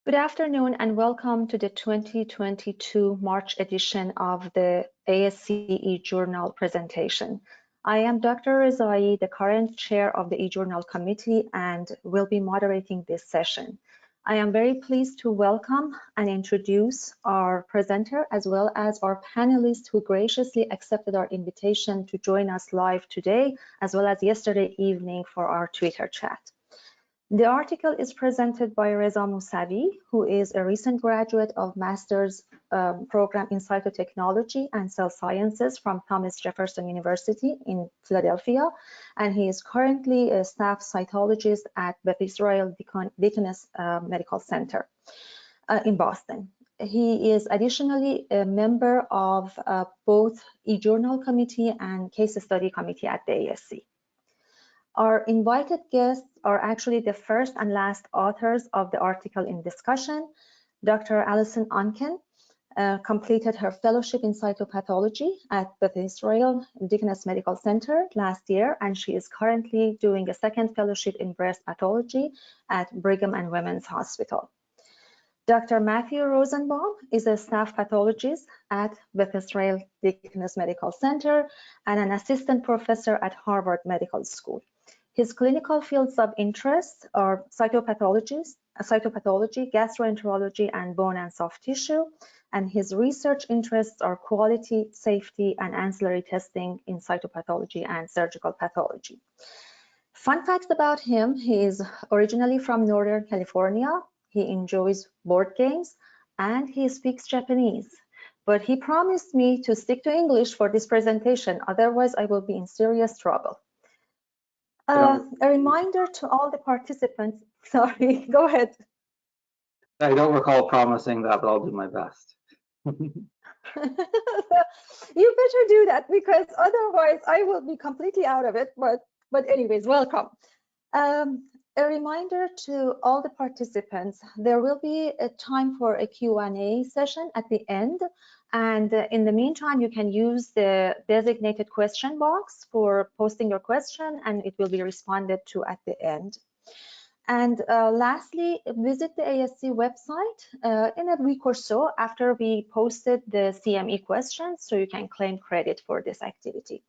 Good afternoon and welcome to the 2022 March edition of the ASCE eJournal presentation. I am Dr. Rezai, the current chair of the eJournal committee, and will be moderating this session. I am very pleased to welcome and introduce our presenter as well as our panelists who graciously accepted our invitation to join us live today as well as yesterday evening for our Twitter chat. The article is presented by Reza Mousavi, who is a recent graduate of Master's program in Cytotechnology and Cell Sciences from Thomas Jefferson University in Philadelphia, and he is currently a staff cytologist at Beth Israel Deaconess Medical Center in Boston. He is additionally a member of both eJournal committee and case study committee at the ASC. Our invited guests are actually the first and last authors of the article in discussion. Dr. Allison Onken completed her fellowship in cytopathology at Beth Israel Deaconess Medical Center last year, and she is currently doing a second fellowship in breast pathology at Brigham and Women's Hospital. Dr. Matthew Rosenbaum is a staff pathologist at Beth Israel Deaconess Medical Center and an assistant professor at Harvard Medical School. His clinical fields of interest are cytopathology, gastroenterology, and bone and soft tissue, and his research interests are quality, safety, and ancillary testing in cytopathology and surgical pathology. Fun facts about him: he is originally from Northern California, he enjoys board games, and he speaks Japanese. But he promised me to stick to English for this presentation, otherwise I will be in serious trouble. A reminder to all the participants, sorry, go ahead. I don't recall promising that, but I'll do my best. You better do that, because otherwise I will be completely out of it, but anyways, welcome. A reminder to all the participants, there will be a time for a Q&A session at the end. And in the meantime, you can use the designated question box for posting your question, and it will be responded to at the end. And lastly, visit the ASC website in a week or so after we posted the CME questions, so you can claim credit for this activity.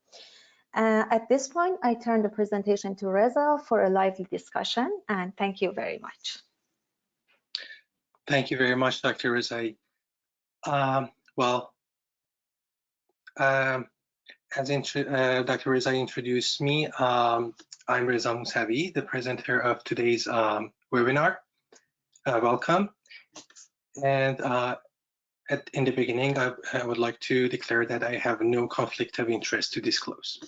At this point, I turn the presentation to Reza for a lively discussion, and thank you very much. Thank you very much, Dr. Rezai. As Dr. Rezai introduced me, I'm Reza Mousavi, the presenter of today's webinar. Welcome. And in the beginning, I would like to declare that I have no conflict of interest to disclose.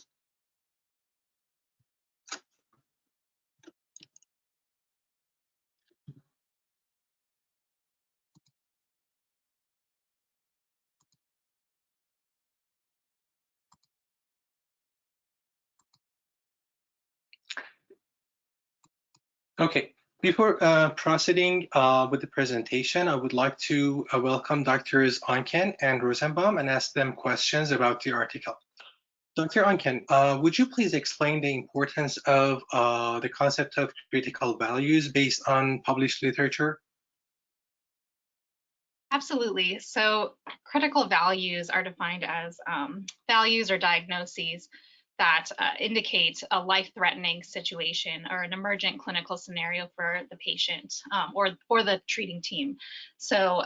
Okay, before proceeding with the presentation, I would like to welcome Drs. Onken and Rosenbaum and ask them questions about the article. Dr. Onken, would you please explain the importance of the concept of critical values based on published literature? Absolutely. So critical values are defined as values or diagnoses that indicate a life-threatening situation or an emergent clinical scenario for the patient or the treating team. So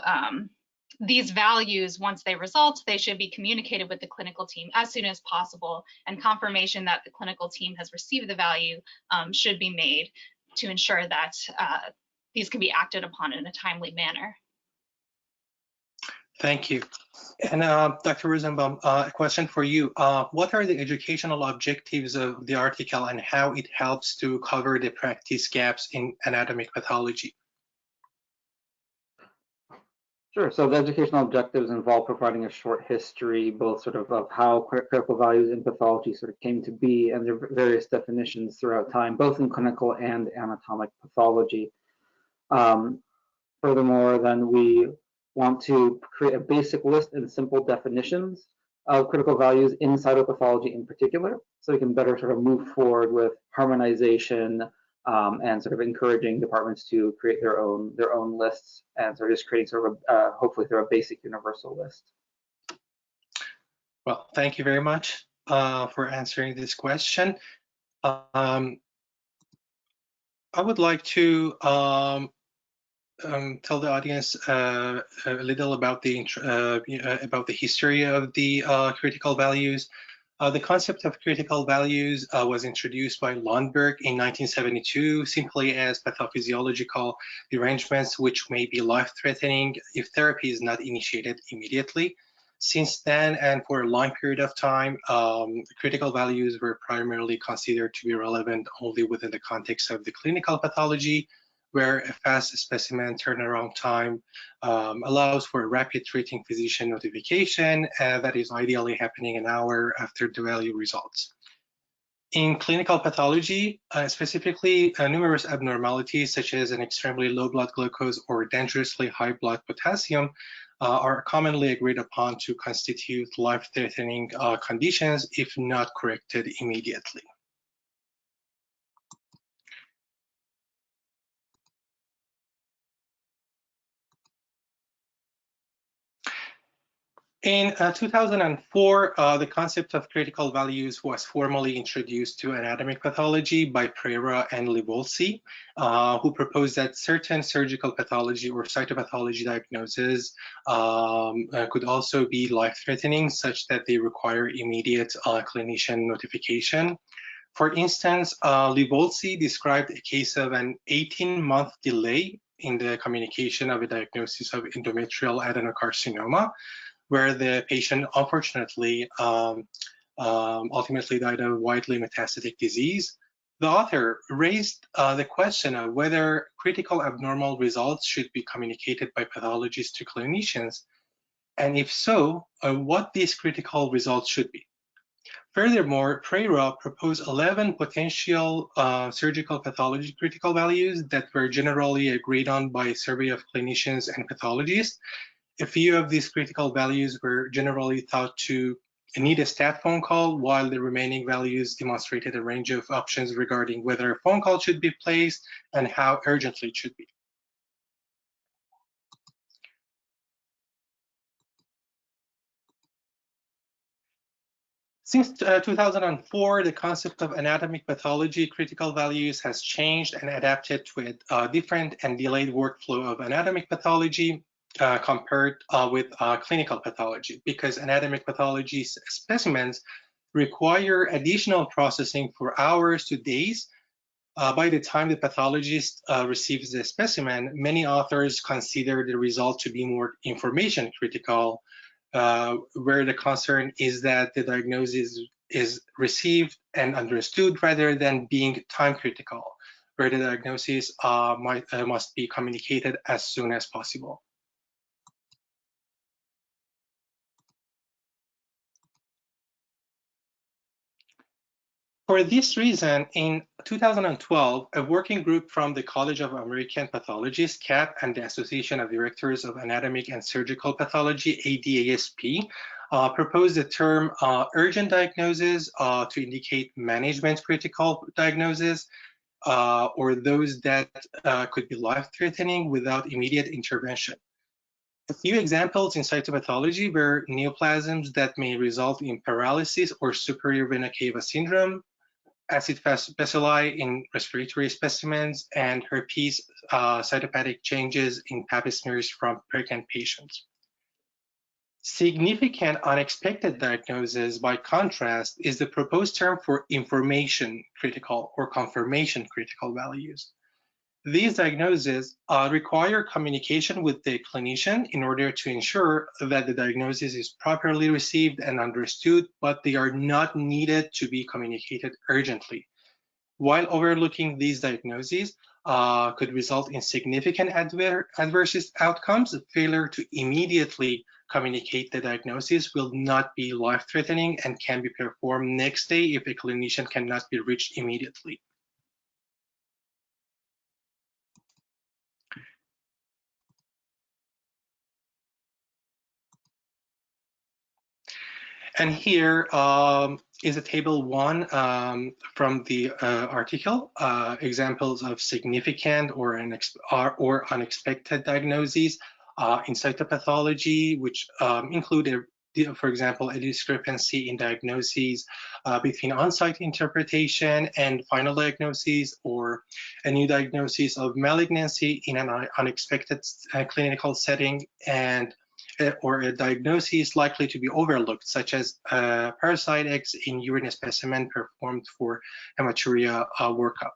these values, once they result, they should be communicated with the clinical team as soon as possible, and confirmation that the clinical team has received the value should be made to ensure that these can be acted upon in a timely manner. Thank you. And Dr. Rosenbaum, a question for you. What are the educational objectives of the article and how it helps to cover the practice gaps in anatomic pathology? Sure. So the educational objectives involve providing a short history, both sort of how critical values in pathology sort of came to be and their various definitions throughout time, both in clinical and anatomic pathology. Furthermore, then we want to create a basic list and simple definitions of critical values in cytopathology in particular, so we can better sort of move forward with harmonization and sort of encouraging departments to create their own lists, and sort of just creating sort of hopefully through a basic universal list. Well, thank you very much for answering this question. I would like to tell the audience a little about the history of the critical values. The concept of critical values was introduced by Lundberg in 1972 simply as pathophysiological derangements which may be life-threatening if therapy is not initiated immediately. Since then, and for a long period of time, critical values were primarily considered to be relevant only within the context of the clinical pathology, where a fast specimen turnaround time allows for a rapid treating physician notification that is ideally happening an hour after the value results. In clinical pathology, specifically, numerous abnormalities such as an extremely low blood glucose or dangerously high blood potassium are commonly agreed upon to constitute life-threatening conditions if not corrected immediately. In 2004, the concept of critical values was formally introduced to anatomic pathology by Pereira and Livolsi, who proposed that certain surgical pathology or cytopathology diagnoses could also be life-threatening, such that they require immediate clinician notification. For instance, Livolsi described a case of an 18-month delay in the communication of a diagnosis of endometrial adenocarcinoma, where the patient unfortunately ultimately died of widely metastatic disease. The author raised the question of whether critical abnormal results should be communicated by pathologists to clinicians, and if so, what these critical results should be. Furthermore, Pereira proposed 11 potential surgical pathology critical values that were generally agreed on by a survey of clinicians and pathologists. A few of these critical values were generally thought to need a stat phone call, while the remaining values demonstrated a range of options regarding whether a phone call should be placed and how urgently it should be. Since 2004, the concept of anatomic pathology critical values has changed and adapted to a different and delayed workflow of anatomic pathology compared with clinical pathology, because anatomic pathology specimens require additional processing for hours to days. By the time the pathologist receives the specimen, many authors consider the result to be more information critical, where the concern is that the diagnosis is received and understood rather than being time critical, where the diagnosis must be communicated as soon as possible. For this reason, in 2012, a working group from the College of American Pathologists, CAP, and the Association of Directors of Anatomic and Surgical Pathology, ADASP, proposed the term urgent diagnosis to indicate management critical diagnosis, or those that could be life-threatening without immediate intervention. A few examples in cytopathology were neoplasms that may result in paralysis or superior vena cava syndrome, acid bacilli in respiratory specimens, and herpes cytopathic changes in pap smears from pregnant patients. Significant unexpected diagnosis, by contrast, is the proposed term for information critical or confirmation critical values. These diagnoses require communication with the clinician in order to ensure that the diagnosis is properly received and understood, but they are not needed to be communicated urgently. While overlooking these diagnoses could result in significant adverse outcomes, failure to immediately communicate the diagnosis will not be life-threatening and can be performed next day if a clinician cannot be reached immediately. And here, is a table 1 from the article, examples of significant or unexpected diagnoses in cytopathology, which include, for example, a discrepancy in diagnoses between on-site interpretation and final diagnoses, or a new diagnosis of malignancy in an unexpected clinical setting, and or a diagnosis likely to be overlooked, such as parasite X in urine specimen performed for hematuria workup.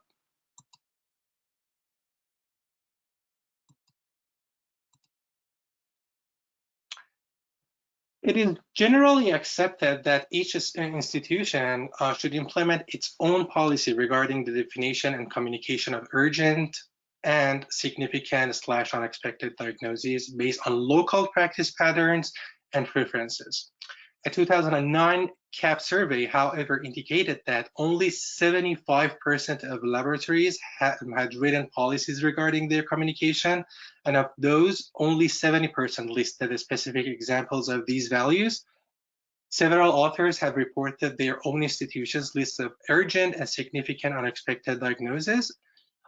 It is generally accepted that each institution should implement its own policy regarding the definition and communication of urgent and significant/unexpected diagnoses based on local practice patterns and preferences. A 2009 CAP survey, however, indicated that only 75% of laboratories had written policies regarding their communication, and of those, only 70% listed specific examples of these values. Several authors have reported their own institutions' lists of urgent and significant unexpected diagnoses,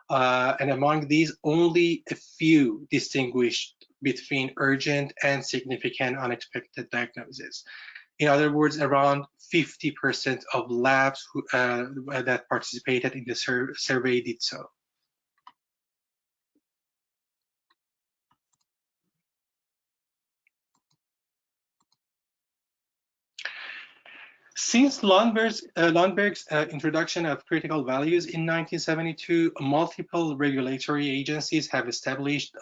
and among these, only a few distinguished between urgent and significant unexpected diagnoses. In other words, around 50% of labs that participated in the survey did so. Since Lundberg's introduction of critical values in 1972, multiple regulatory agencies have established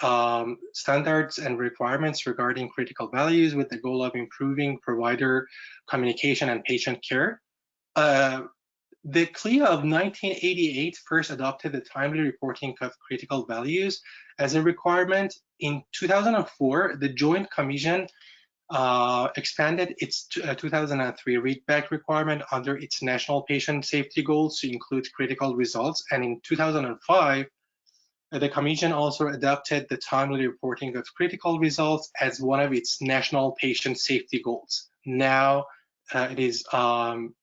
standards and requirements regarding critical values with the goal of improving provider communication and patient care. The CLIA of 1988 first adopted the timely reporting of critical values as a requirement. In 2004, the Joint Commission expanded its 2003 readback requirement under its national patient safety goals to include critical results. And in 2005, the Commission also adopted the timely reporting of critical results as one of its national patient safety goals. Now it is titled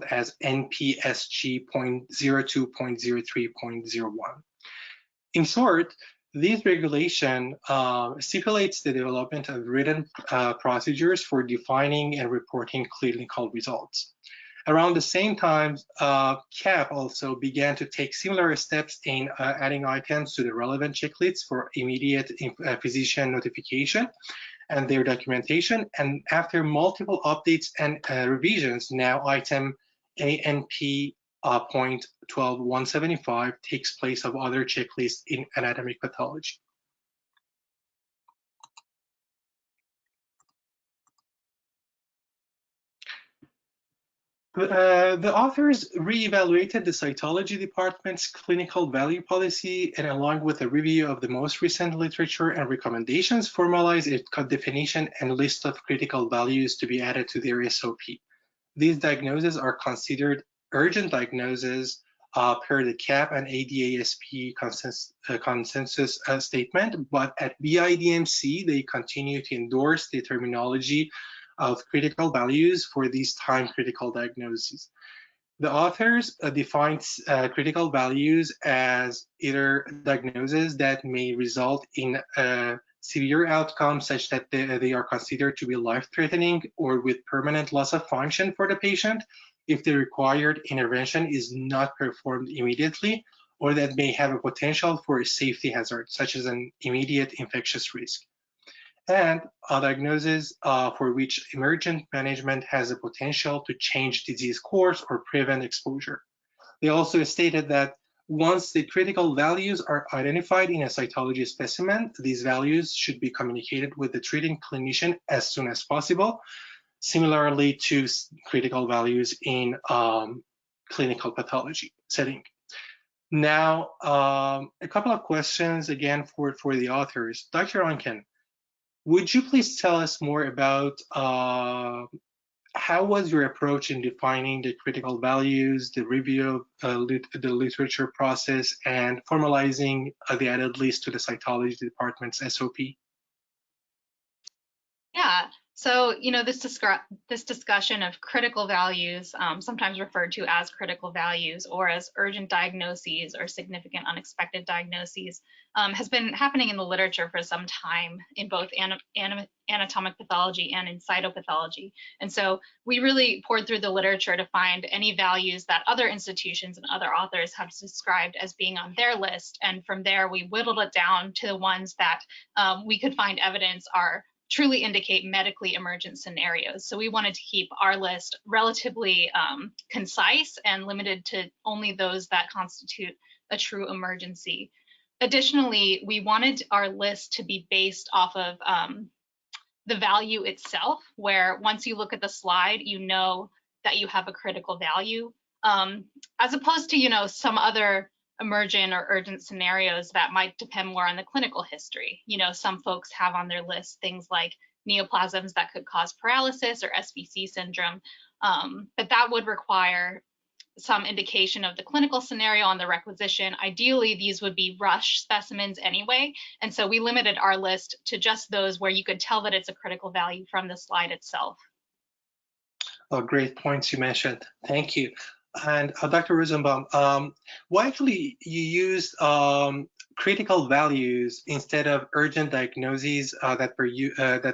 as NPSG.02.03.01. In short, this regulation stipulates the development of written procedures for defining and reporting clinical results. Around the same time, CAP also began to take similar steps in adding items to the relevant checklists for immediate physician notification and their documentation. And after multiple updates and revisions, now item ANP.12.175 takes place of other checklists in anatomic pathology. The authors reevaluated the cytology department's clinical value policy, and along with a review of the most recent literature and recommendations, formalized a definition and list of critical values to be added to their SOP. These diagnoses are considered urgent diagnoses per the CAP and ADASP consensus statement, but at BIDMC, they continue to endorse the terminology of critical values for these time-critical diagnoses. The authors defined critical values as either diagnoses that may result in severe outcomes such that they are considered to be life-threatening or with permanent loss of function for the patient if the required intervention is not performed immediately, or that may have a potential for a safety hazard, such as an immediate infectious risk. And diagnoses for which emergent management has a potential to change disease course or prevent exposure. They also stated that once the critical values are identified in a cytology specimen, these values should be communicated with the treating clinician as soon as possible, similarly to critical values in clinical pathology setting. Now, a couple of questions again for the authors. Dr. Onken, would you please tell us more about how was your approach in defining the critical values, the review of the literature process, and formalizing the added list to the cytology department's SOP? Yeah, So, this discussion of critical values, sometimes referred to as critical values or as urgent diagnoses or significant unexpected diagnoses, has been happening in the literature for some time in both anatomic pathology and in cytopathology. And so we really poured through the literature to find any values that other institutions and other authors have described as being on their list. And from there, we whittled it down to the ones that we could find evidence are truly indicate medically emergent scenarios. So we wanted to keep our list relatively concise and limited to only those that constitute a true emergency. Additionally, we wanted our list to be based off of the value itself, where once you look at the slide, you know that you have a critical value, as opposed to, some other emergent or urgent scenarios that might depend more on the clinical history. Some folks have on their list things like neoplasms that could cause paralysis or SBC syndrome, but that would require some indication of the clinical scenario on the requisition. Ideally, these would be rush specimens anyway, and so we limited our list to just those where you could tell that it's a critical value from the slide itself. Oh, great points you mentioned. Thank you. And Dr. Rosenbaum, why actually you used critical values instead of urgent diagnoses that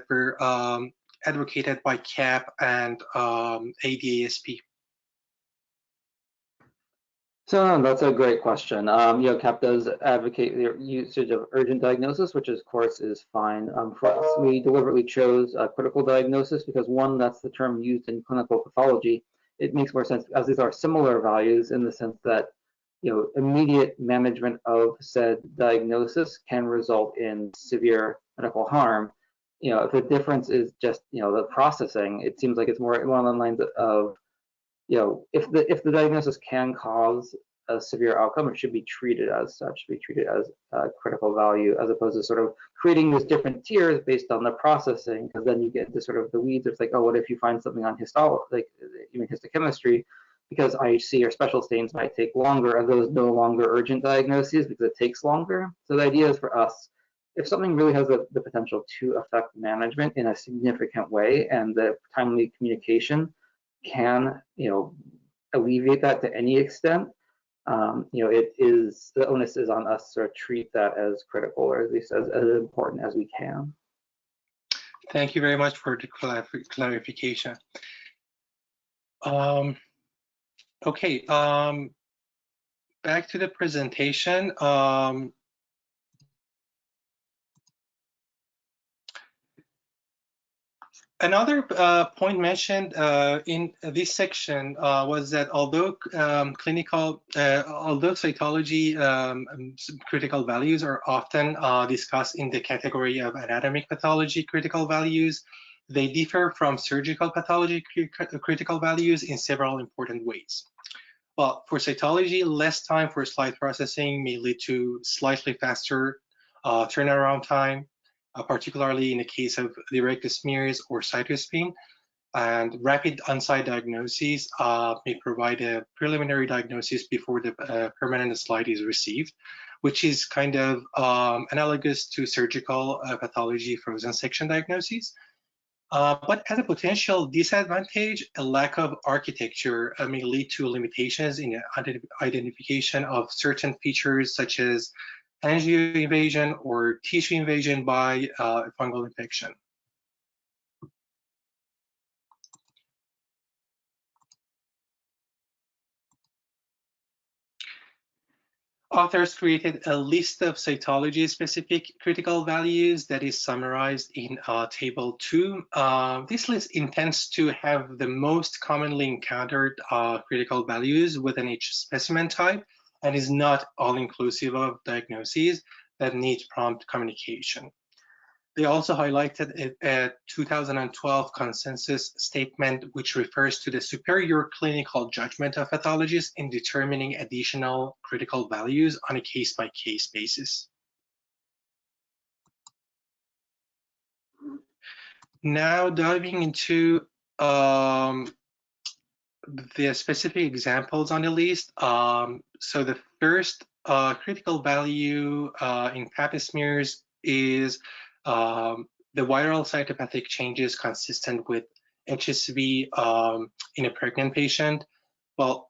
were advocated by CAP and ASCP? So that's a great question. CAP does advocate the usage of urgent diagnosis, which of course is fine. For us, we deliberately chose critical diagnosis because one, that's the term used in clinical pathology. It makes more sense as these are similar values in the sense that, immediate management of said diagnosis can result in severe medical harm. If the difference is just, the processing, it seems like it's more along the lines of, if the diagnosis can cause a severe outcome, it should be treated as such, be treated as a critical value, as opposed to sort of creating these different tiers based on the processing, because then you get into sort of the weeds. It's like, oh, what if you find something on even histochemistry, because IHC or special stains might take longer, are those no longer urgent diagnoses because it takes longer? So the idea is for us, if something really has the potential to affect management in a significant way, and the timely communication can, alleviate that to any extent, the onus is on us to treat that as critical, or at least as important as we can. Thank you very much for the clarification. Okay, back to the presentation. Another point mentioned in this section was that although cytology critical values are often discussed in the category of anatomic pathology critical values, they differ from surgical pathology critical values in several important ways. Well, for cytology, less time for slide processing may lead to slightly faster turnaround time, particularly in the case of direct smears or cytospin, and rapid on-site diagnoses may provide a preliminary diagnosis before the permanent slide is received, which is kind of analogous to surgical pathology frozen section diagnoses. But as a potential disadvantage, a lack of architecture may lead to limitations in identification of certain features such as angio invasion or tissue invasion by fungal infection. Authors created a list of cytology-specific critical values that is summarized in Table 2. This list intends to have the most commonly encountered critical values within each specimen type and is not all-inclusive of diagnoses that need prompt communication. They also highlighted a 2012 consensus statement which refers to the superior clinical judgment of pathologists in determining additional critical values on a case-by-case basis. Now diving into the specific examples on the list. So the first critical value in pap smears is the viral cytopathic changes consistent with HSV in a pregnant patient? Well,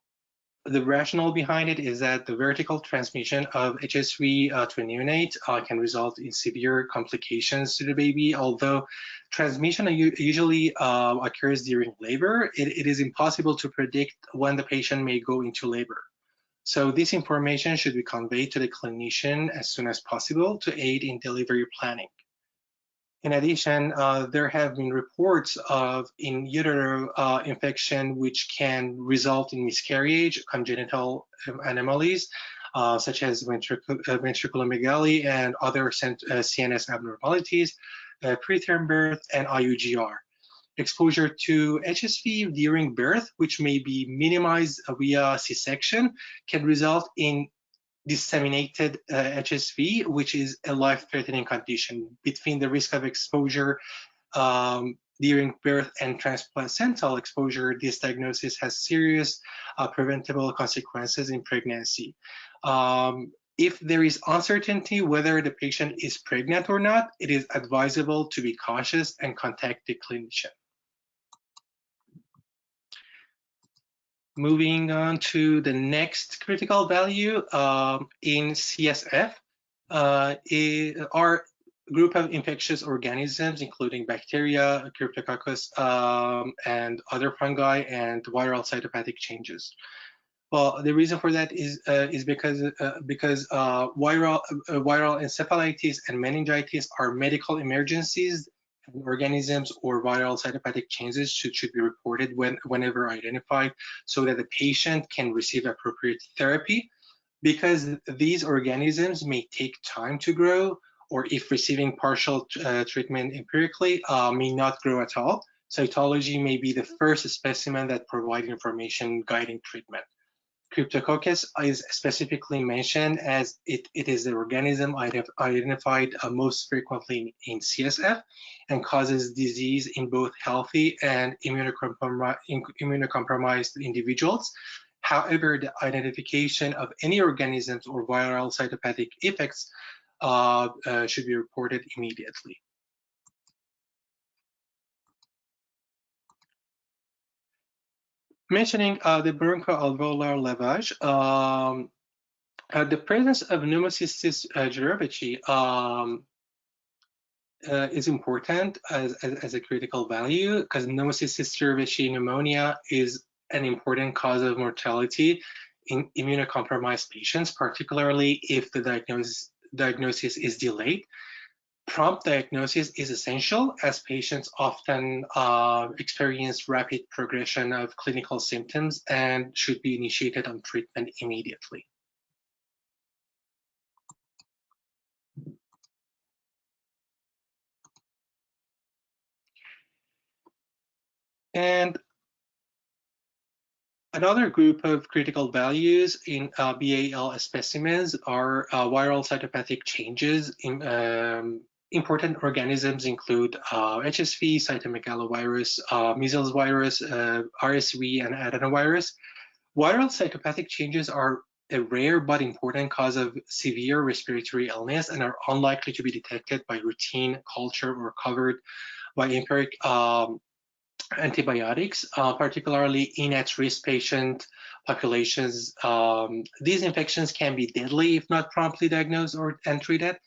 the rationale behind it is that the vertical transmission of HSV to a neonate can result in severe complications to the baby. Although transmission usually occurs during labor, it is impossible to predict when the patient may go into labor. So this information should be conveyed to the clinician as soon as possible to aid in delivery planning. In addition, there have been reports of in utero infection which can result in miscarriage, congenital anomalies, such as ventriculomegaly and other CNS abnormalities, preterm birth, and IUGR. Exposure to HSV during birth, which may be minimized via C-section, can result in disseminated HSV, which is a life-threatening condition. Between the risk of exposure during birth and transplacental exposure, this diagnosis has serious preventable consequences in pregnancy. If there is uncertainty whether the patient is pregnant or not, it is advisable to be cautious and contact the clinician. Moving on to the next critical value in CSF are a group of infectious organisms, including bacteria, Cryptococcus, and other fungi, and viral cytopathic changes. Well, the reason for that is because viral encephalitis and meningitis are medical emergencies. Organisms or viral cytopathic changes should be reported whenever identified, so that the patient can receive appropriate therapy. Because these organisms may take time to grow, or if receiving partial treatment empirically, may not grow at all, cytology may be the first specimen that provides information guiding treatment. Cryptococcus is specifically mentioned as it is the organism identified most frequently in CSF and causes disease in both healthy and immunocompromised individuals. However, the identification of any organisms or viral cytopathic effects should be reported immediately. Mentioning the bronchoalveolar lavage, the presence of pneumocystis jirovecii is important as a critical value, because pneumocystis jirovecii pneumonia is an important cause of mortality in immunocompromised patients, particularly if the diagnosis is delayed. Prompt diagnosis is essential, as patients often experience rapid progression of clinical symptoms and should be initiated on treatment immediately. And another group of critical values in BAL specimens are viral cytopathic changes. Important organisms include HSV, cytomegalovirus, measles virus, RSV, and adenovirus. Viral cytopathic changes are a rare but important cause of severe respiratory illness and are unlikely to be detected by routine culture or covered by empiric antibiotics, particularly in at-risk patient populations. These infections can be deadly if not promptly diagnosed and treated.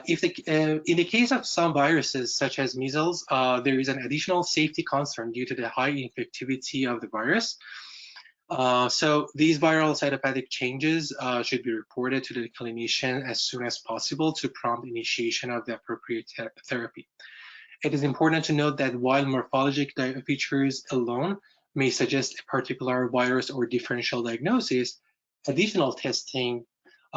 In the case of some viruses, such as measles, there is an additional safety concern due to the high infectivity of the virus. So these viral cytopathic changes should be reported to the clinician as soon as possible to prompt initiation of the appropriate therapy. It is important to note that while morphologic features alone may suggest a particular virus or differential diagnosis, additional testing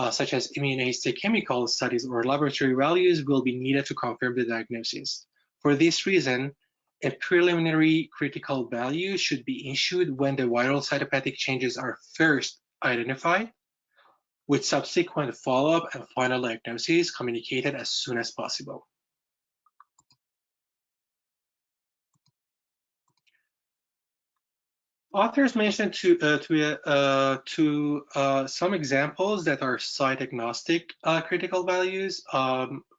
such as immunohistochemical studies or laboratory values will be needed to confirm the diagnosis. For this reason, a preliminary critical value should be issued when the viral cytopathic changes are first identified, with subsequent follow-up and final diagnosis communicated as soon as possible. Authors mentioned some examples that are site agnostic critical values.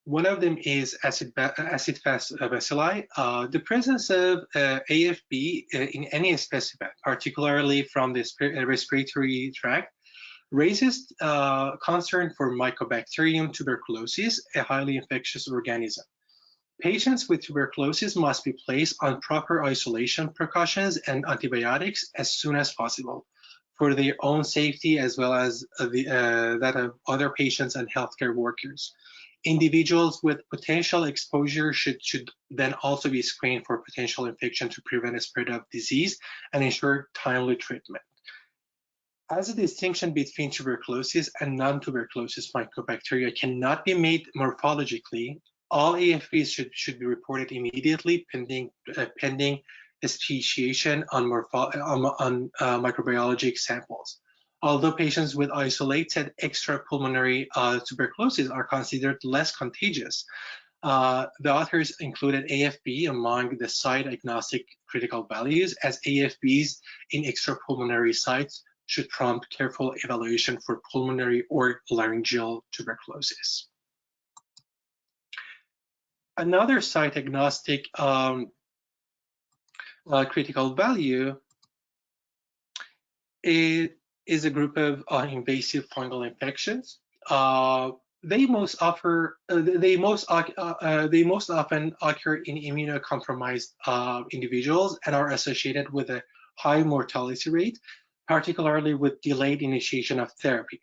One of them is acid-fast bacilli. The presence of AFB in any specimen, particularly from the respiratory tract, raises concern for Mycobacterium tuberculosis, a highly infectious organism. Patients with tuberculosis must be placed on proper isolation precautions and antibiotics as soon as possible for their own safety as well as that of other patients and healthcare workers. Individuals with potential exposure should then also be screened for potential infection to prevent a spread of disease and ensure timely treatment. As a distinction between tuberculosis and non-tuberculosis mycobacteria cannot be made morphologically, all AFBs should be reported immediately pending speciation on microbiologic samples. Although patients with isolated extrapulmonary tuberculosis are considered less contagious, the authors included AFB among the site-agnostic critical values, as AFBs in extrapulmonary sites should prompt careful evaluation for pulmonary or laryngeal tuberculosis. Another site-agnostic critical value is a group of invasive fungal infections. They most often occur in immunocompromised individuals and are associated with a high mortality rate, particularly with delayed initiation of therapy.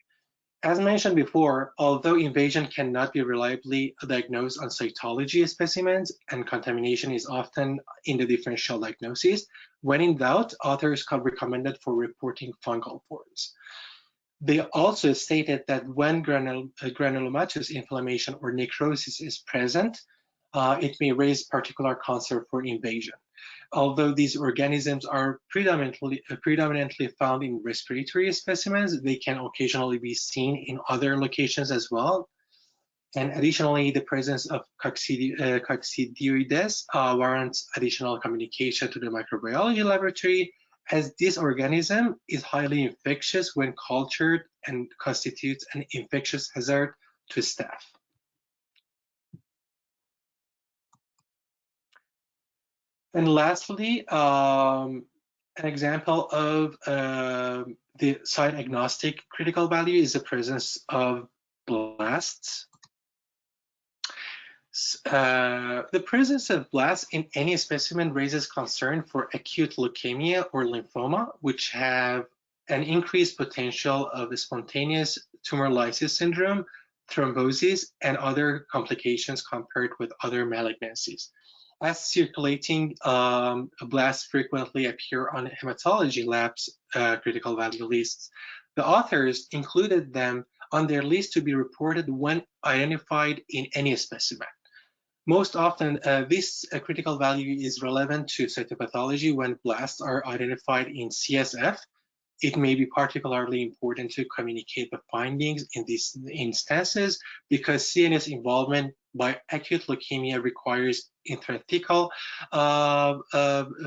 As mentioned before, although invasion cannot be reliably diagnosed on cytology specimens and contamination is often in the differential diagnosis, when in doubt, authors have recommended for reporting fungal forms. They also stated that when granulomatous inflammation or necrosis is present, it may raise particular concern for invasion. Although these organisms are predominantly found in respiratory specimens, they can occasionally be seen in other locations as well. And additionally, the presence of coccidioides warrants additional communication to the microbiology laboratory, as this organism is highly infectious when cultured and constitutes an infectious hazard to staff. And lastly, an example of the site-agnostic critical value is the presence of blasts. The presence of blasts in any specimen raises concern for acute leukemia or lymphoma, which have an increased potential of spontaneous tumor lysis syndrome, thrombosis, and other complications compared with other malignancies. As circulating blasts frequently appear on hematology labs' critical value lists, the authors included them on their list to be reported when identified in any specimen. Most often, this critical value is relevant to cytopathology when blasts are identified in CSF. It may be particularly important to communicate the findings in these instances because CNS involvement by acute leukemia requires intrathecal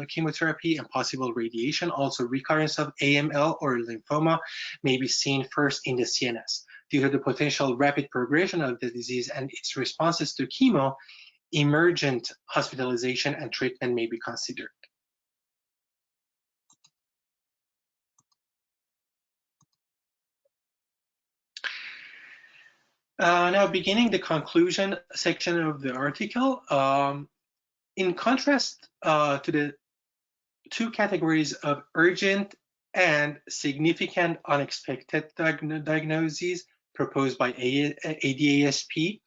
chemotherapy and possible radiation. Also, recurrence of AML or lymphoma may be seen first in the CNS. Due to the potential rapid progression of the disease and its responses to chemo, emergent hospitalization and treatment may be considered. Now, beginning the conclusion section of the article, in contrast to the two categories of urgent and significant unexpected diagnoses proposed by ADASP,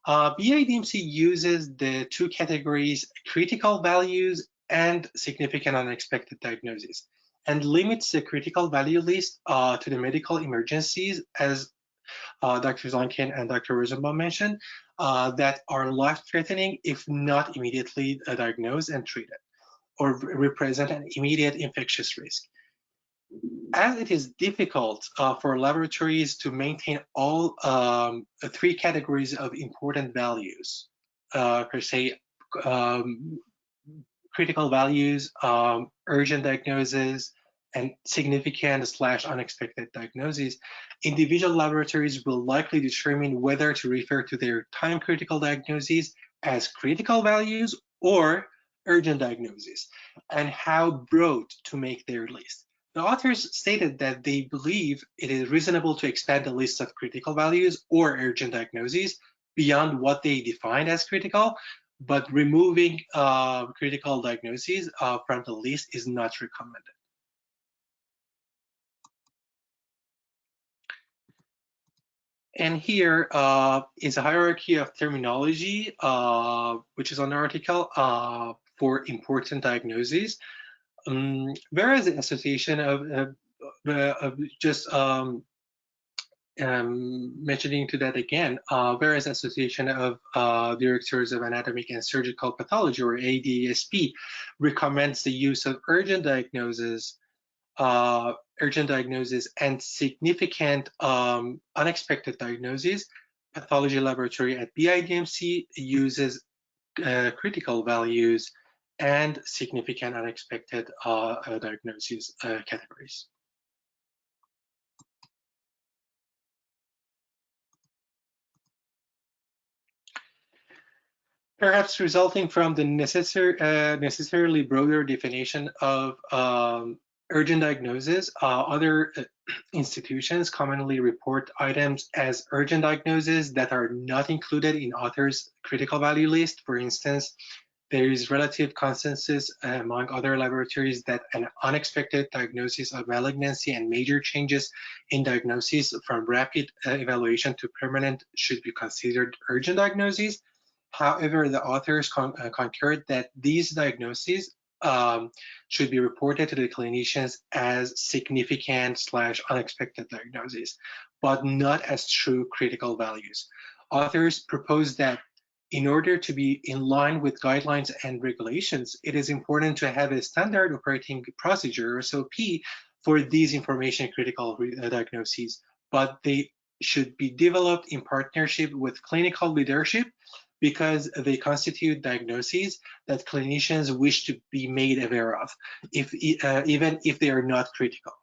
BIDMC uses the two categories critical values and significant unexpected diagnoses and limits the critical value list to the medical emergencies, as Dr. Onken and Dr. Rosenbaum mentioned, that are life-threatening if not immediately diagnosed and treated, or represent an immediate infectious risk. As it is difficult for laboratories to maintain all three categories of important values, per se, critical values, urgent diagnosis, and significant/unexpected diagnoses, individual laboratories will likely determine whether to refer to their time-critical diagnoses as critical values or urgent diagnoses, and how broad to make their list. The authors stated that they believe it is reasonable to expand the list of critical values or urgent diagnoses beyond what they define as critical, but removing critical diagnoses from the list is not recommended. And here is a hierarchy of terminology, which is on the article for important diagnoses. Whereas the association of just mentioning to that again, whereas Association of Directors of Anatomic and Surgical Pathology, or ADSP, recommends the use of urgent diagnosis and significant unexpected diagnoses, pathology laboratory at BIDMC uses critical values and significant unexpected diagnoses categories. Perhaps resulting from the necessarily broader definition of urgent diagnosis, other institutions commonly report items as urgent diagnoses that are not included in authors' critical value list. For instance, there is relative consensus among other laboratories that an unexpected diagnosis of malignancy and major changes in diagnosis from rapid evaluation to permanent should be considered urgent diagnoses. However, the authors concurred that these diagnoses should be reported to the clinicians as significant/unexpected diagnoses, but not as true critical values. Authors proposed that in order to be in line with guidelines and regulations, it is important to have a standard operating procedure, or SOP, for these information critical diagnoses, but they should be developed in partnership with clinical leadership because they constitute diagnoses that clinicians wish to be made aware of, even if they are not critical.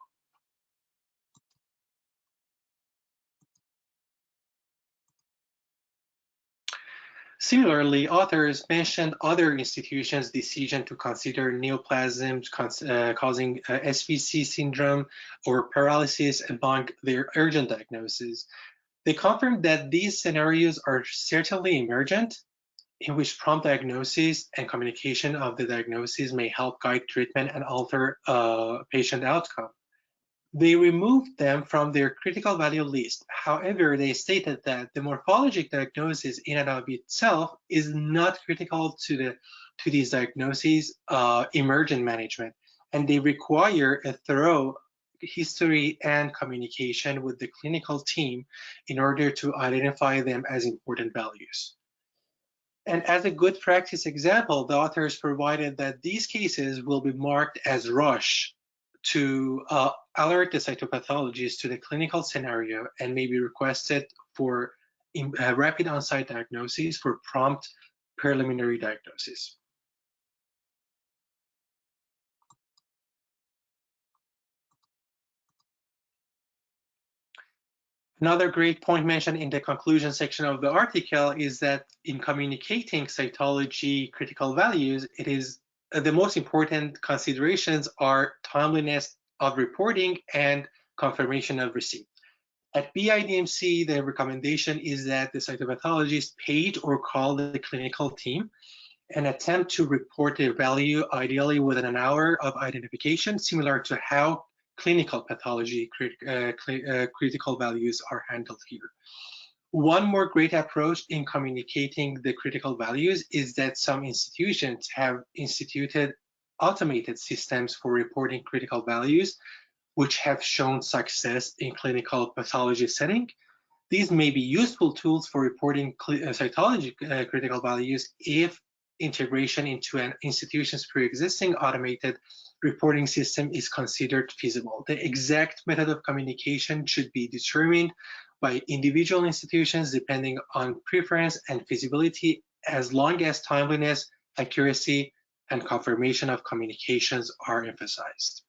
Similarly, authors mentioned other institutions' decision to consider neoplasms causing SVC syndrome or paralysis among their urgent diagnoses. They confirmed that these scenarios are certainly emergent, in which prompt diagnosis and communication of the diagnosis may help guide treatment and alter patient outcome. They removed them from their critical value list. However, they stated that the morphologic diagnosis in and of itself is not critical to these diagnoses emergent management, and they require a thorough history and communication with the clinical team in order to identify them as important values. And as a good practice example, the authors provided that these cases will be marked as rush to alert the cytopathologists to the clinical scenario and may be requested for rapid on-site diagnoses for prompt preliminary diagnosis. Another great point mentioned in the conclusion section of the article is that in communicating cytology critical values, it is the most important considerations are timeliness of reporting and confirmation of receipt. At BIDMC, the recommendation is that the cytopathologist page or call the clinical team and attempt to report their value ideally within an hour of identification, similar to how clinical pathology critical values are handled here. One more great approach in communicating the critical values is that some institutions have instituted automated systems for reporting critical values, which have shown success in clinical pathology setting. These may be useful tools for reporting cytology critical values if integration into an institution's pre-existing automated reporting system is considered feasible. The exact method of communication should be determined by individual institutions depending on preference and feasibility, as long as timeliness, accuracy, and confirmation of communications are emphasized.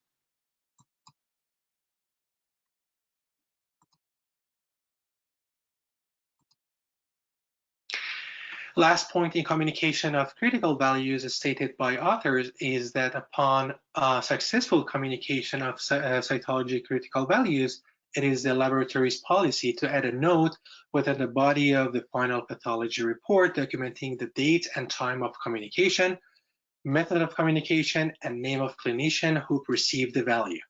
Last point in communication of critical values stated by authors is that upon successful communication of cytology critical values, it is the laboratory's policy to add a note within the body of the final pathology report documenting the date and time of communication, method of communication, and name of clinician who perceived the value.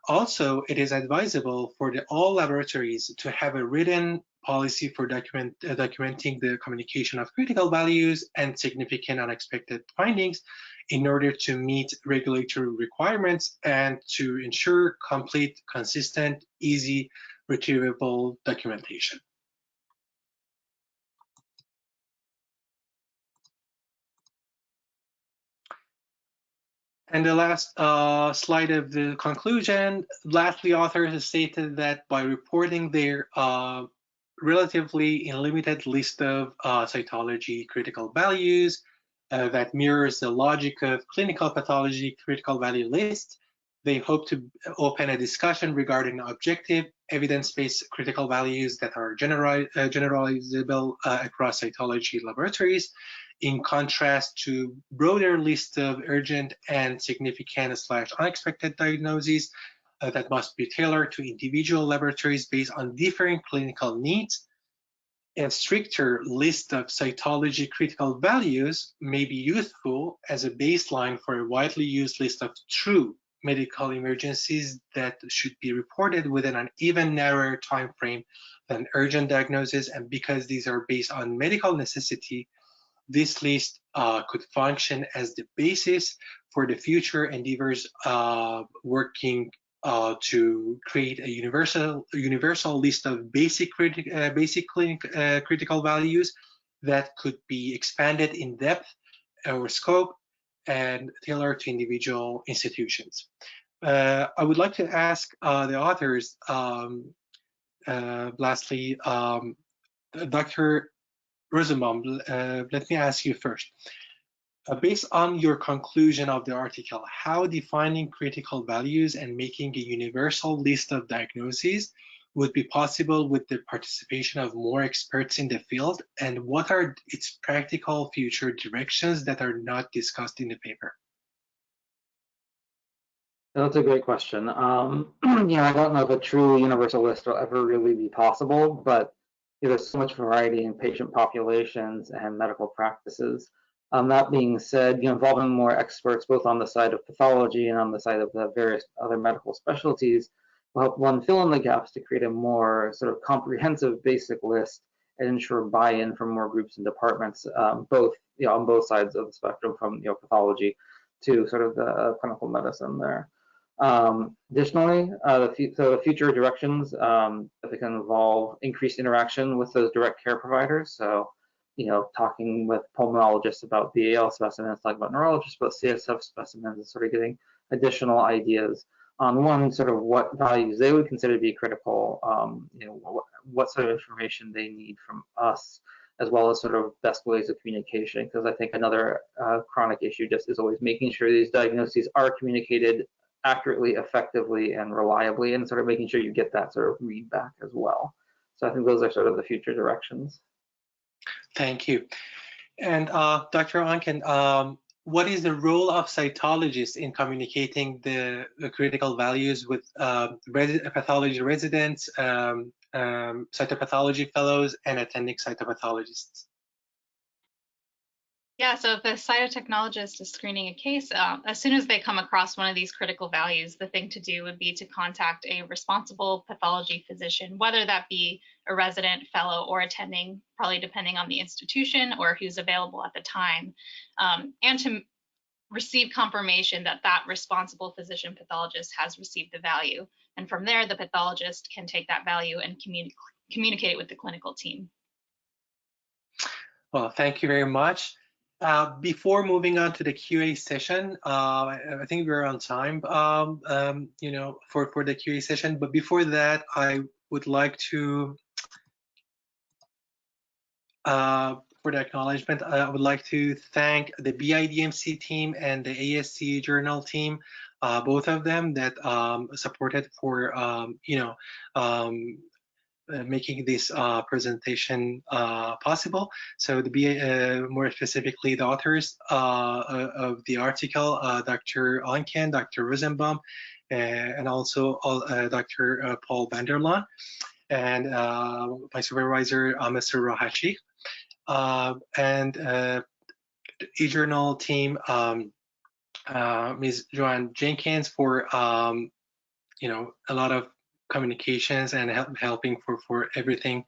Also, it is advisable for all laboratories to have a written policy for documenting the communication of critical values and significant unexpected findings in order to meet regulatory requirements and to ensure complete, consistent, easy, retrievable documentation. And the last slide of the conclusion, lastly, authors stated that by reporting their relatively limited list of cytology critical values that mirrors the logic of clinical pathology critical value list, they hope to open a discussion regarding objective, evidence-based critical values that are generalizable across cytology laboratories, in contrast to broader list of urgent and significant / unexpected diagnoses that must be tailored to individual laboratories based on differing clinical needs. A stricter list of cytology critical values may be useful as a baseline for a widely used list of true medical emergencies that should be reported within an even narrower time frame than urgent diagnoses, and because these are based on medical necessity, this list could function as the basis for the future endeavors working to create a universal list of basic critical values that could be expanded in depth or scope and tailored to individual institutions. I would like to ask the authors, lastly, Dr. Rosenbaum, let me ask you first. Based on your conclusion of the article, how defining critical values and making a universal list of diagnoses would be possible with the participation of more experts in the field, and what are its practical future directions that are not discussed in the paper? That's a great question. I don't know if a true universal list will ever really be possible, but there's so much variety in patient populations and medical practices. That being said, involving more experts both on the side of pathology and on the side of the various other medical specialties will help one fill in the gaps to create a more sort of comprehensive basic list and ensure buy-in from more groups and departments, both on both sides of the spectrum, from pathology to sort of the clinical medicine there. Additionally, the future directions they can involve increased interaction with those direct care providers. So, talking with pulmonologists about BAL specimens, talking about neurologists about CSF specimens, and sort of getting additional ideas on one, sort of what values they would consider to be critical, what sort of information they need from us, as well as sort of best ways of communication. Because I think another chronic issue just is always making sure these diagnoses are communicated accurately, effectively, and reliably, and sort of making sure you get that sort of read back as well. So I think those are sort of the future directions. Thank you. And Dr. Onken, what is the role of cytologists in communicating the critical values with pathology residents, cytopathology fellows, and attending cytopathologists? Yeah, so if a cytotechnologist is screening a case, as soon as they come across one of these critical values, the thing to do would be to contact a responsible pathology physician, whether that be a resident, fellow, or attending, probably depending on the institution or who's available at the time, and to receive confirmation that that responsible physician pathologist has received the value. And from there, the pathologist can take that value and communicate it with the clinical team. Well, thank you very much. Before moving on to the QA session, I think we're on time, for the QA session. But before that, I would like to, for the acknowledgement, I would like to thank the BIDMC team and the ASC eJournal team, both of them that supported for, making this presentation possible. So more specifically, the authors of the article, Dr. Onken, Dr. Rosenbaum, and also Dr. Paul VanderLaan, and my supervisor, Mr. Rohashi, and eJournal team, Ms. Joanne Jenkins, for a lot of communications and helping for everything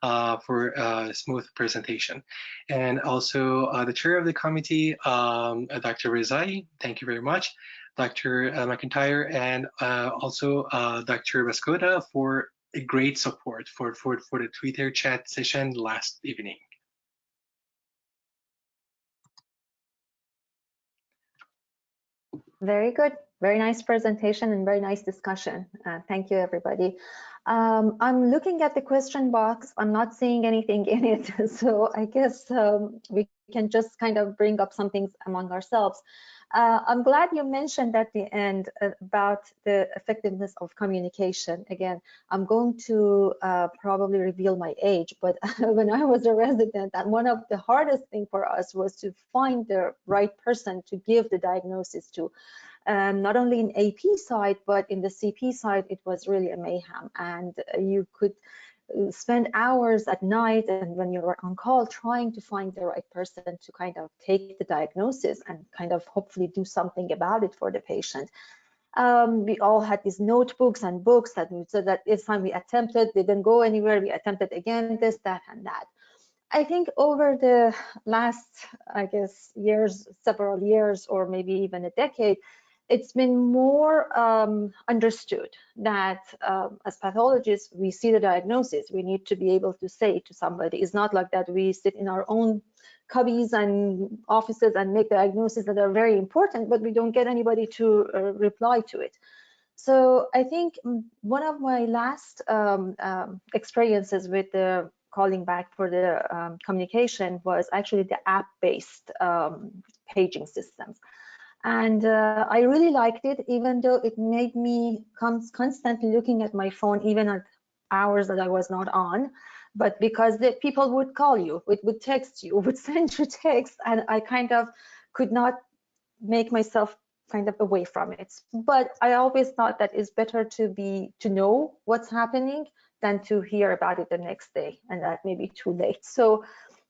for a smooth presentation. And also the chair of the committee, Dr. Rezai, thank you very much. Dr. McIntyre, and also Dr. Vascoda for a great support for the Twitter chat session last evening. Very good. Very nice presentation and very nice discussion. Thank you, everybody. I'm looking at the question box. I'm not seeing anything in it. So I guess we can just kind of bring up some things among ourselves. I'm glad you mentioned at the end about the effectiveness of communication. Again, I'm going to probably reveal my age, but when I was a resident, one of the hardest things for us was to find the right person to give the diagnosis to. Not only in AP side, but in the CP side, it was really a mayhem. And you could spend hours at night and when you were on call trying to find the right person to kind of take the diagnosis and kind of hopefully do something about it for the patient. We all had these notebooks and books that so that each time we attempted, they didn't go anywhere, we attempted again, this, that, and that. I think over the last, I guess, years, several years, or maybe even a decade, it's been more understood that as pathologists, we see the diagnosis. We need to be able to say to somebody. It's not like that we sit in our own cubbies and offices and make diagnoses that are very important, but we don't get anybody to reply to it. So I think one of my last experiences with the calling back for the communication was actually the app-based paging systems. And I really liked it, even though it made me constantly looking at my phone, even at hours that I was not on. But because the people would call you, would text you, would send you text, and I kind of could not make myself kind of away from it. But I always thought that it's better to know what's happening than to hear about it the next day, and that may be too late. So,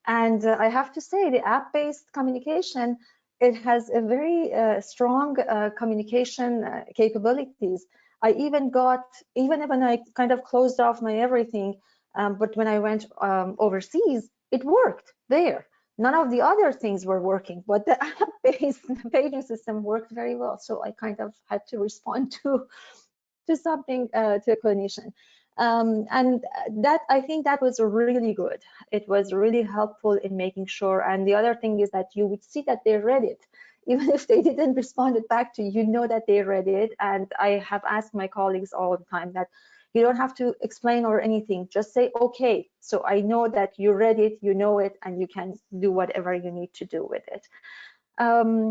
and I have to say, the app-based communication, it has a very strong communication capabilities. I even when I kind of closed off my everything, but when I went overseas, it worked there. None of the other things were working, but the app-based paging system worked very well. So I kind of had to respond to something to a clinician. And that, I think that was really good. It was really helpful in making sure. And the other thing is that you would see that they read it. Even if they didn't respond it back to you, you know that they read it. And I have asked my colleagues all the time that you don't have to explain or anything, just say, okay, so I know that you read it, you know it, and you can do whatever you need to do with it.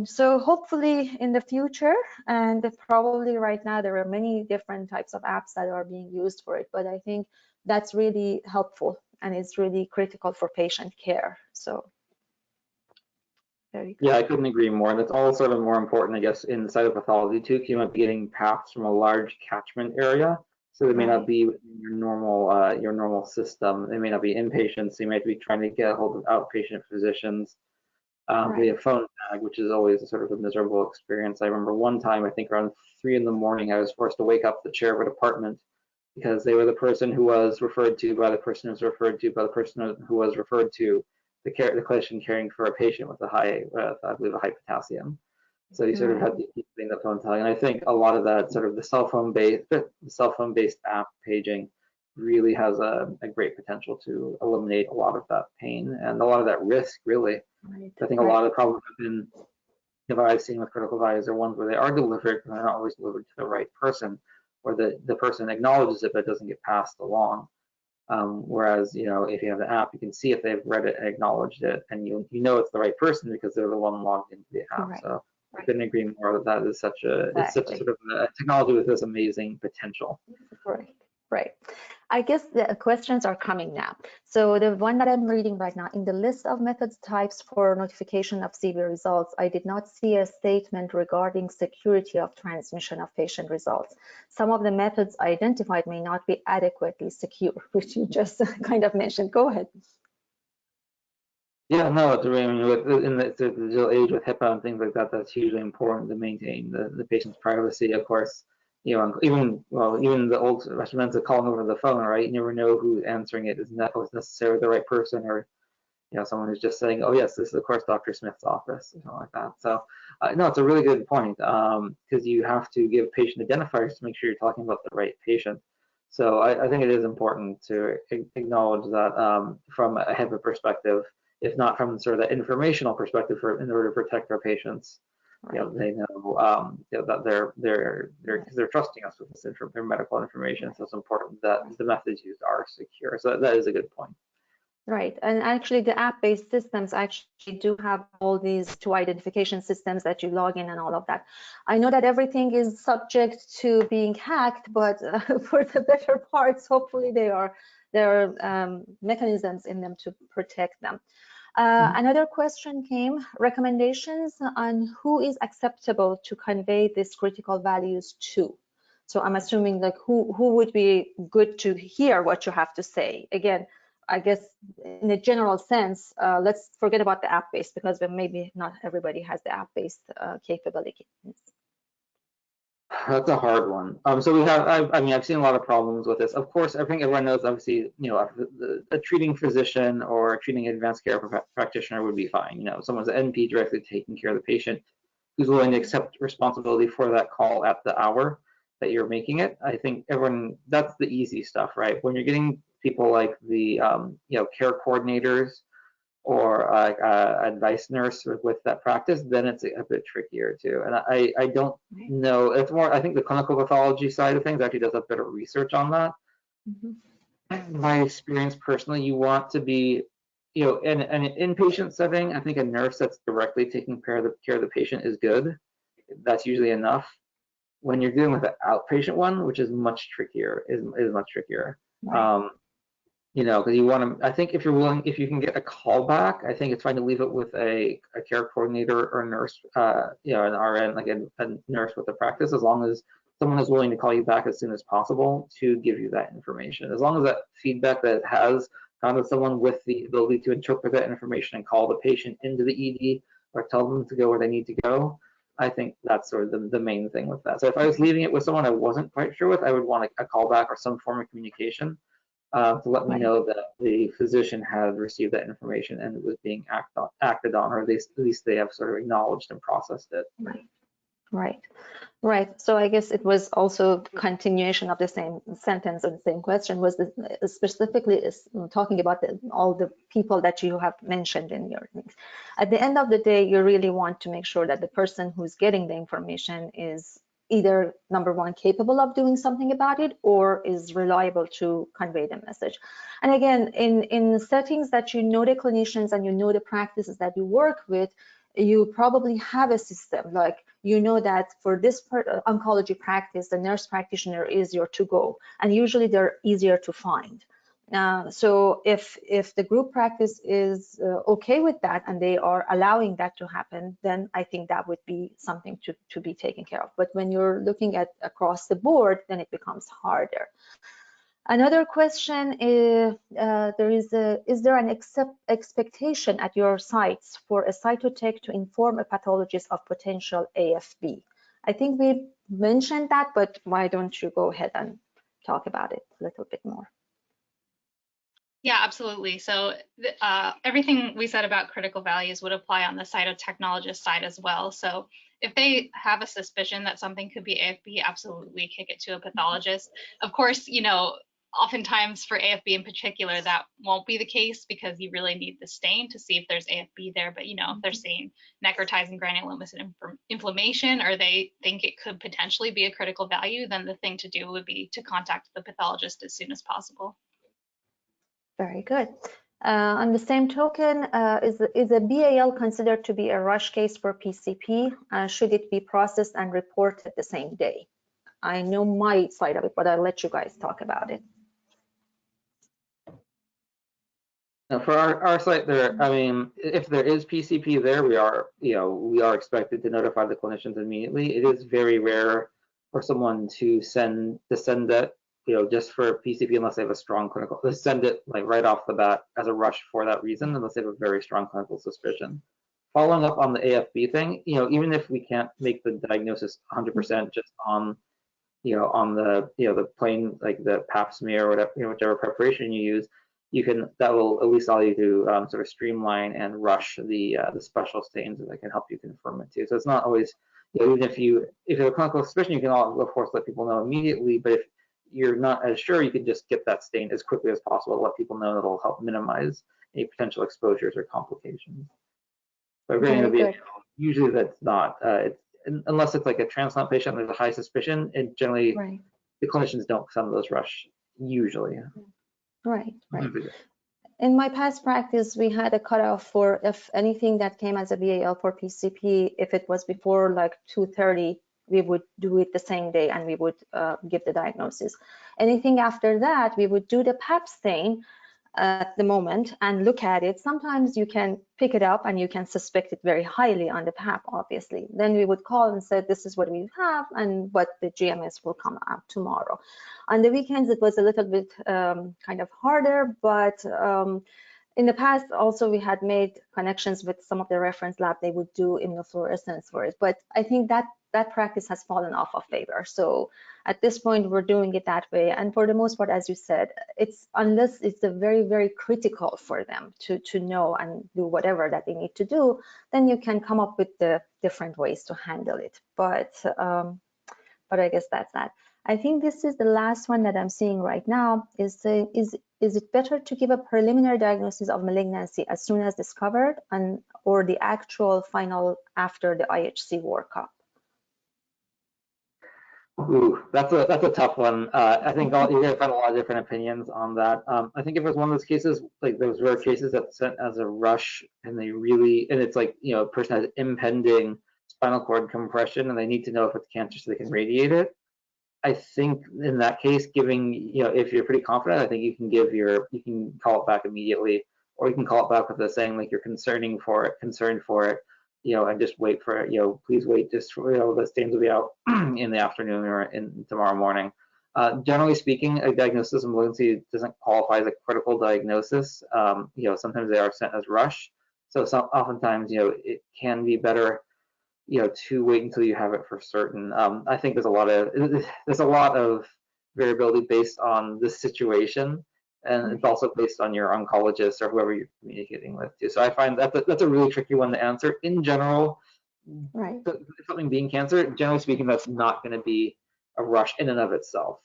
So hopefully in the future, and probably right now, there are many different types of apps that are being used for it, but I think that's really helpful and it's really critical for patient care. So very good. Yeah, I couldn't agree more. And it's all sort of more important, I guess, in cytopathology too, because you might be getting paths from a large catchment area. So they may not be within your normal system. They may not be inpatients. So you might be trying to get a hold of outpatient physicians via phone tag, which is always a sort of a miserable experience. I remember one time, I think around 3 in the morning, I was forced to wake up the chair of a department because they were the person who was referred to by the person who was referred to by the person who was referred to the clinician caring for a patient with a high, I believe, a high potassium. So you sort of had to keep getting the phone tag, and I think a lot of that sort of the cell phone based app paging really has a great potential to eliminate a lot of that pain and a lot of that risk, really. I think a lot of the problems have been, I've seen with critical values are ones where they are delivered, but they're not always delivered to the right person, or the person acknowledges it but doesn't get passed along. Whereas, if you have the app, you can see if they've read it and acknowledged it, and you know it's the right person because they're the one logged into the app. So I couldn't agree more that is such a it's such a sort of a technology with this amazing potential. Right. I guess the questions are coming now. So the one that I'm reading right now, in the list of methods types for notification of CV results, I did not see a statement regarding security of transmission of patient results. Some of the methods identified may not be adequately secure, which you just kind of mentioned. Go ahead. Yeah, no, it's really, I mean, in the digital age with HIPAA and things like that, that's hugely important to maintain the patient's privacy. Of course, you know, even the old regimens of calling over the phone, right? You never know who's answering it is not necessarily the right person, or you know, someone who's just saying, "Oh yes, this is of course Dr. Smith's office," or something like that. So, no, it's a really good point because you have to give patient identifiers to make sure you're talking about the right patient. So I think it is important to acknowledge that from a HIPAA perspective, if not from sort of the informational perspective, in order to protect our patients. Right. You know, they know, you know, that they're trusting us with their medical information. So it's important that the methods used are secure. So that is a good point. Right, and actually the app-based systems actually do have all these two identification systems that you log in and all of that. I know that everything is subject to being hacked, but for the better parts, hopefully there are mechanisms in them to protect them. Another question came, recommendations on who is acceptable to convey these critical values to. So I'm assuming like who would be good to hear what you have to say. Again, I guess in a general sense, let's forget about the app-based because maybe not everybody has the app-based capability. That's a hard one. So we have, I mean, I've seen a lot of problems with this. Of course, I think everyone knows, obviously, you know, a treating physician or a treating advanced care practitioner would be fine. You know, someone's an NP directly taking care of the patient who's willing to accept responsibility for that call at the hour that you're making it. I think everyone, that's the easy stuff, right? When you're getting people like the, you know, care coordinators or advice nurse with that practice, then it's a bit trickier too. And I don't know, it's more, I think the clinical pathology side of things actually does a bit of research on that. In my experience personally, you want to be, you know, in an inpatient setting, I think a nurse that's directly taking care of the patient is good. That's usually enough. When you're dealing with an outpatient one, which is much trickier, is much trickier. Right. You know, because you want to, I think if you're willing, if you can get a call back, I think it's fine to leave it with a care coordinator or a nurse, you know, an RN, like a nurse with a practice, as long as someone is willing to call you back as soon as possible to give you that information. As long as that feedback that it has found with someone with the ability to interpret that information and call the patient into the ED or tell them to go where they need to go, I think that's sort of the main thing with that. So if I was leaving it with someone I wasn't quite sure with, I would want a callback or some form of communication to let me know that the physician had received that information and it was being acted on, or at least they have sort of acknowledged and processed it. Right. So I guess it was also continuation of the same sentence or the same question, was specifically talking about all the people that you have mentioned in your things. At the end of the day, you really want to make sure that the person who's getting the information is either, number one, capable of doing something about it, or is reliable to convey the message. And again, in settings that you know the clinicians and you know the practices that you work with, you probably have a system, like you know that for this oncology practice, the nurse practitioner is your to-go, and usually they're easier to find. So if the group practice is okay with that and they are allowing that to happen, then I think that would be something to be taken care of. But when you're looking at across the board, then it becomes harder. Another question is, is there an expectation at your sites for a cytotech to inform a pathologist of potential AFB? I think we mentioned that, but why don't you go ahead and talk about it a little bit more? Yeah, absolutely. So everything we said about critical values would apply on the cytotechnologist side as well. So if they have a suspicion that something could be AFB, absolutely kick it to a pathologist. Of course, you know, oftentimes for AFB in particular, that won't be the case because you really need the stain to see if there's AFB there. But, you know, if they're seeing necrotizing granulomatous inflammation, or they think it could potentially be a critical value, then the thing to do would be to contact the pathologist as soon as possible. Very good. On the same token, is a BAL considered to be a rush case for PCP? Should it be processed and reported the same day? I know my side of it, but I'll let you guys talk about it. Now for our site there, I mean, if there is PCP there, we are expected to notify the clinicians immediately. It is very rare for someone to send that, just for PCP unless they have a strong clinical, to send it like right off the bat as a rush for that reason, unless they have a very strong clinical suspicion. Following up on the AFB thing, even if we can't make the diagnosis 100% just on the plain, like the pap smear or whatever, whichever preparation you use, that will at least allow you to sort of streamline and rush the special stains that can help you confirm it too. So it's not always, even if you have a clinical suspicion, you can all, of course, let people know immediately, but if you're not as sure, you can just get that stain as quickly as possible to let people know. That'll help minimize any potential exposures or complications. So usually that's not, unless it's like a transplant patient, there's a high suspicion, and generally the clinicians don't send those rush usually. Right. In my past practice, we had a cutoff for if anything that came as a VAL for PCP, if it was before like 2:30, we would do it the same day and we would give the diagnosis. Anything after that, we would do the pap stain at the moment and look at it. Sometimes you can pick it up and you can suspect it very highly on the pap, obviously. Then we would call and say, this is what we have and what the GMS will come out tomorrow. On the weekends, it was a little bit kind of harder, but in the past, also, we had made connections with some of the reference lab. They would do immunofluorescence for it. But I think that practice has fallen off of favor. So at this point, we're doing it that way. And for the most part, as you said, unless it's a very, very critical for them to know and do whatever that they need to do, then you can come up with the different ways to handle it. But I guess that's that. I think this is the last one that I'm seeing right now. Is it better to give a preliminary diagnosis of malignancy as soon as discovered, or the actual final after the IHC workup? Ooh, that's a tough one. I think you're gonna find a lot of different opinions on that. I think if it was one of those cases, like those rare cases that's sent as a rush, and it's like, a person has impending spinal cord compression and they need to know if it's cancer so they can radiate it. I think in that case, if you're pretty confident, I think you can call it back immediately, or you can call it back with a saying like you're concerned for it, and just wait for it. Please wait, just the stains will be out in the afternoon or in tomorrow morning. Generally speaking, a diagnosis of malignancy doesn't qualify as a critical diagnosis. Sometimes they are sent as rush. So oftentimes, it can be better to wait until you have it for certain. I think there's a lot of variability based on the situation, and it's also based on your oncologist or whoever you're communicating with too. So I find that's a really tricky one to answer. In general, something being cancer, generally speaking, that's not going to be a rush in and of itself,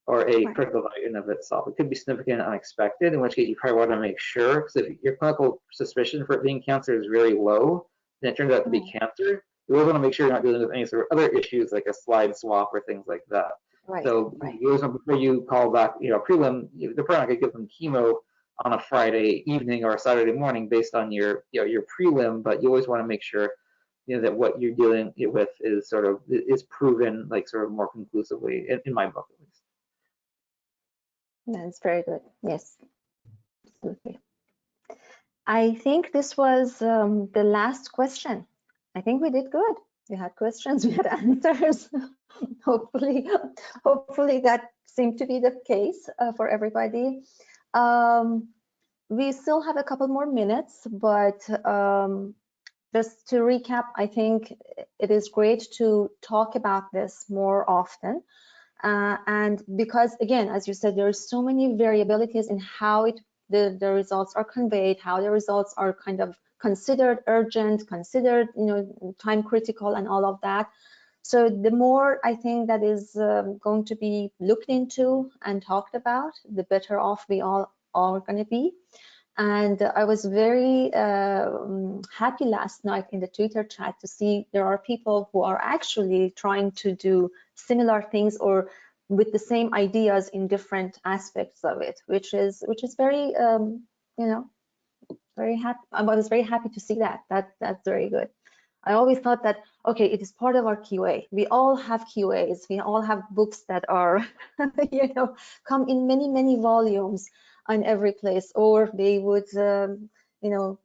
or a critical value in and of itself. It could be significant and unexpected, in which case you probably want to make sure, because if your clinical suspicion for it being cancer is very low, and it turns out to be cancer, you really want to make sure you're not dealing with any sort of other issues like a slide swap or things like that. You always want, before you call back, prelim, they're probably not going to give them chemo on a Friday evening or a Saturday morning based on your prelim, but you always want to make sure that what you're dealing with is proven like sort of more conclusively, in my book at least. That's very good. Yes, absolutely. I think this was the last question. I think we did good. We had questions, we had answers. Hopefully that seemed to be the case for everybody. We still have a couple more minutes, but just to recap, I think it is great to talk about this more often. And because, again, as you said, there are so many variabilities in how the results are conveyed, how the results are kind of considered urgent, considered time critical, and all of that. So the more I think that is going to be looked into and talked about, the better off we all are going to be. And I was very happy last night in the Twitter chat to see there are people who are actually trying to do similar things or with the same ideas in different aspects of it, which is very very happy. I was very happy to see that. That's very good. I always thought that, okay, it is part of our QA. We all have QAs. We all have books that are, come in many, many volumes. on every place, or they would, you know,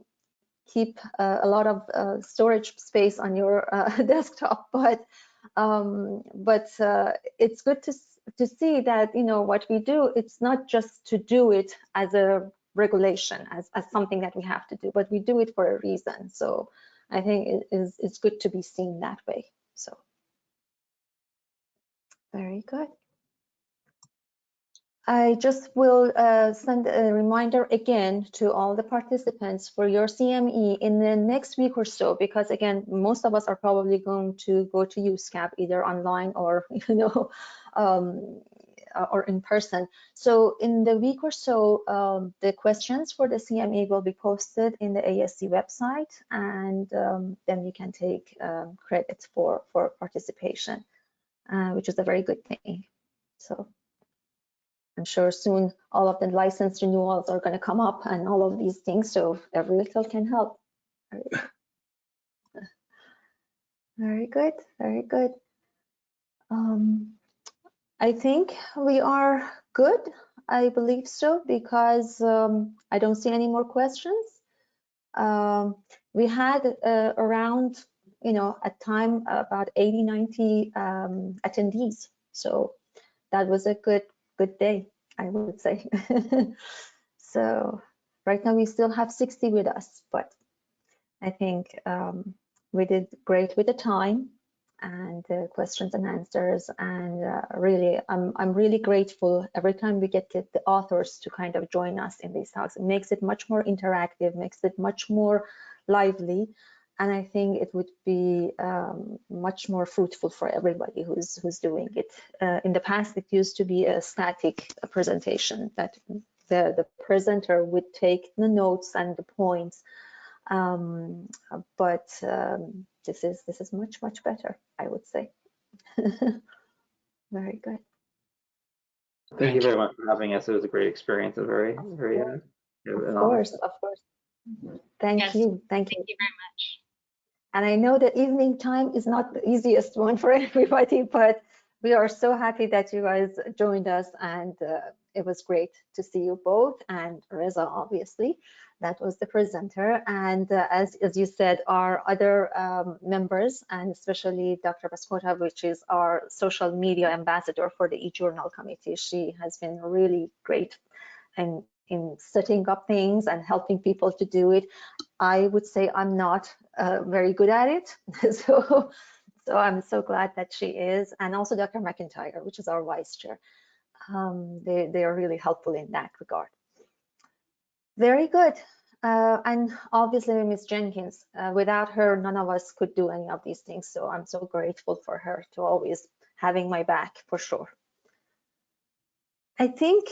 keep a lot of storage space on your desktop. But it's good to see that, you know, what we do, it's not just to do it as a regulation, as something that we have to do, but we do it for a reason. So I think it's good to be seen that way. So very good. I just will send a reminder again to all the participants for your CME in the next week or so, because again, most of us are probably going to go to USCAP either online or, you know, or in person. So in the week or so, the questions for the CME will be posted in the ASC website, and then you can take credit for participation, which is a very good thing. So I'm sure soon all of the license renewals are going to come up and all of these things, so every little can help. Very good, very good. I think we are good. I believe so, because I don't see any more questions. We had around, you know, at time about 80, 90 attendees. So that was a good day, I would say. So right now we still have 60 with us, but I think we did great with the time and the questions and answers, and really I'm really grateful every time we get the authors to kind of join us in these talks. It makes it much more interactive, makes it much more lively, and I think it would be much more fruitful for everybody who's doing it. In the past, it used to be a static presentation that the presenter would take the notes and the points, but this is much better, I would say. Very good. Thank you very much for having us. It was a great experience. A very Of course. Thank Yes, you. Thank you very much. And I know that evening time is not the easiest one for everybody, but we are so happy that you guys joined us, and it was great to see you both, and Reza, obviously, that was the presenter. And as you said, our other members, and especially Dr. Baskota, which is our social media ambassador for the eJournal committee, she has been really great in setting up things and helping people to do it. I would say I'm not very good at it, so I'm so glad that she is, and also Dr. McIntyre, which is our vice chair. They are really helpful in that regard. Very good. And obviously Ms. Jenkins, without her, none of us could do any of these things, so I'm so grateful for her to always having my back, for sure. I think